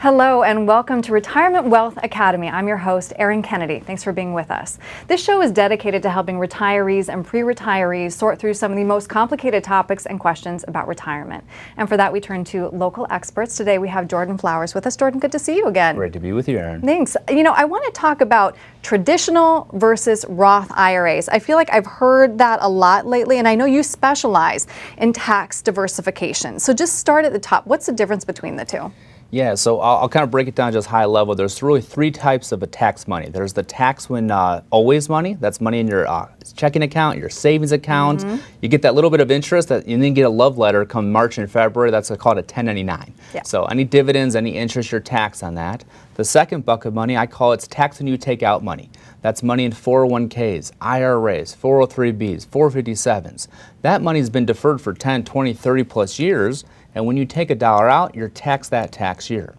Hello and welcome to Retirement Wealth Academy. I'm your host, Erin Kennedy. Thanks for being with us. This show is dedicated to helping retirees and pre-retirees sort through some of the most complicated topics and questions about retirement. And for that, we turn to local experts. Today we have Jordan Flowers with us. Jordan, good to see you again. Great to be with you, Erin. Thanks. You know, I want to talk about traditional versus Roth IRAs. I feel like I've heard that a lot lately, and I know you specialize in tax diversification. So just start at the top. What's the difference between the two? Yeah, so I'll kind of break it down just high level. There's really three types of a tax money. There's the tax when always money. That's money in your checking account, your savings account. You get that little bit of interest, that you then get a love letter come March and February. That's called a 1099. Yeah. So any dividends, any interest, you're taxed on that. The second bucket of money, I call it's tax when you take out money. That's money in 401ks, IRAs, 403bs, 457s. That money's been deferred for 10, 20, 30 plus years. And when you take a dollar out, you're taxed that tax year.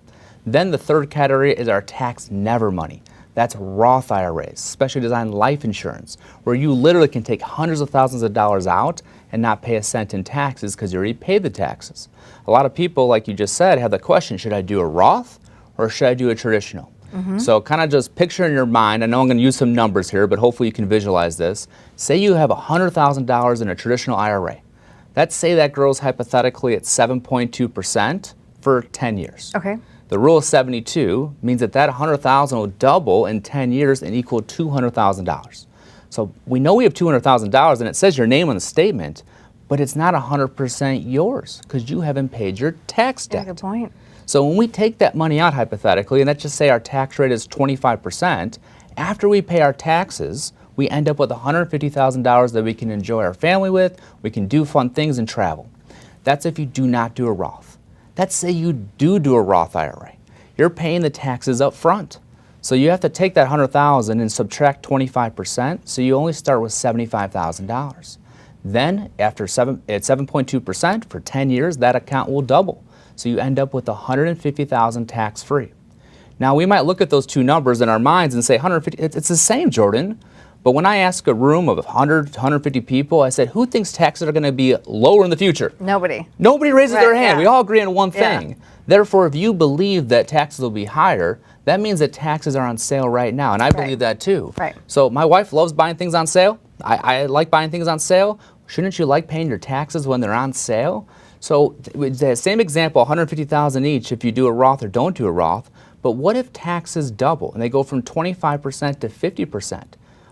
Then the third category is our tax never money. That's Roth IRAs, specially designed life insurance, where you literally can take hundreds of thousands of dollars out and not pay a cent in taxes because you already paid the taxes. A lot of people, like you just said, have the question, should I do a Roth or should I do a traditional? So kind of just picture in your mind, I know I'm going to use some numbers here, but hopefully you can visualize this. Say you have $100,000 in a traditional IRA. Let's say that grows hypothetically at 7.2% for 10 years. Okay. The rule of 72 means that that $100,000 will double in 10 years and equal $200,000. So we know we have $200,000 and it says your name on the statement, but it's not 100% yours because you haven't paid your tax debt. Yeah, good point. So when we take that money out hypothetically, and let's just say our tax rate is 25%, after we pay our taxes, we end up with $150,000 that we can enjoy our family with, we can do fun things and travel. That's if you do not do a Roth. Let's say you do a Roth IRA. You're paying the taxes up front. So you have to take that $100,000 and subtract 25%, so you only start with $75,000. Then at 7.2% for 10 years, that account will double. So you end up with $150,000 tax-free. Now we might look at those two numbers in our minds and say, 150, it's the same, Jordan. But when I ask a room of 100 to 150 people, I said, who thinks taxes are going to be lower in the future? Nobody. Nobody raises their hand. Yeah. We all agree on one thing. Yeah. Therefore, if you believe that taxes will be higher, that means that taxes are on sale right now. And I believe that too. Right. So my wife loves buying things on sale. I like buying things on sale. Shouldn't you like paying your taxes when they're on sale? So the same example, $150,000 each if you do a Roth or don't do a Roth. But what if taxes double and they go from 25% to 50%?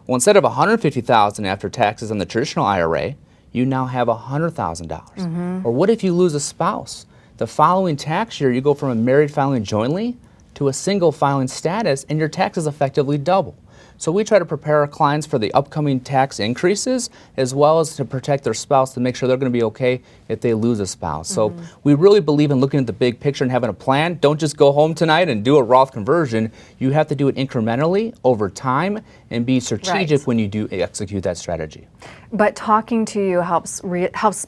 Well, instead of $150,000 after taxes on the traditional IRA, you now have $100,000. Or what if you lose a spouse? The following tax year, you go from a married filing jointly to a single filing status, and your taxes effectively double. So we try to prepare our clients for the upcoming tax increases, as well as to protect their spouse to make sure they're going to be okay if they lose a spouse. So we really believe in looking at the big picture and having a plan. Don't just go home tonight and do a Roth conversion. You have to do it incrementally over time and be strategic when you do execute that strategy. But talking to you helps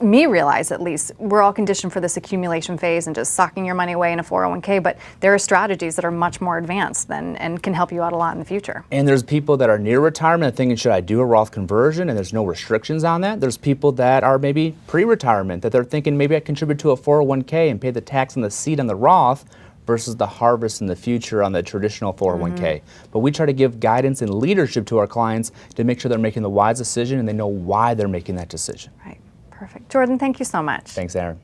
me realize, at least, we're all conditioned for this accumulation phase and just socking your money away in a 401k, but there are strategies that are much more advanced and can help you out a lot in the future. And there's people that are near retirement thinking, should I do a Roth conversion? And there's no restrictions on that. There's people that are maybe pre-retirement, that they're thinking maybe I contribute to a 401k and pay the tax on the seed on the Roth versus the harvest in the future on the traditional 401k. But we try to give guidance and leadership to our clients to make sure they're making the wise decision and they know why they're making that decision. Right. Perfect. Jordan, thank you so much. Thanks, Erin.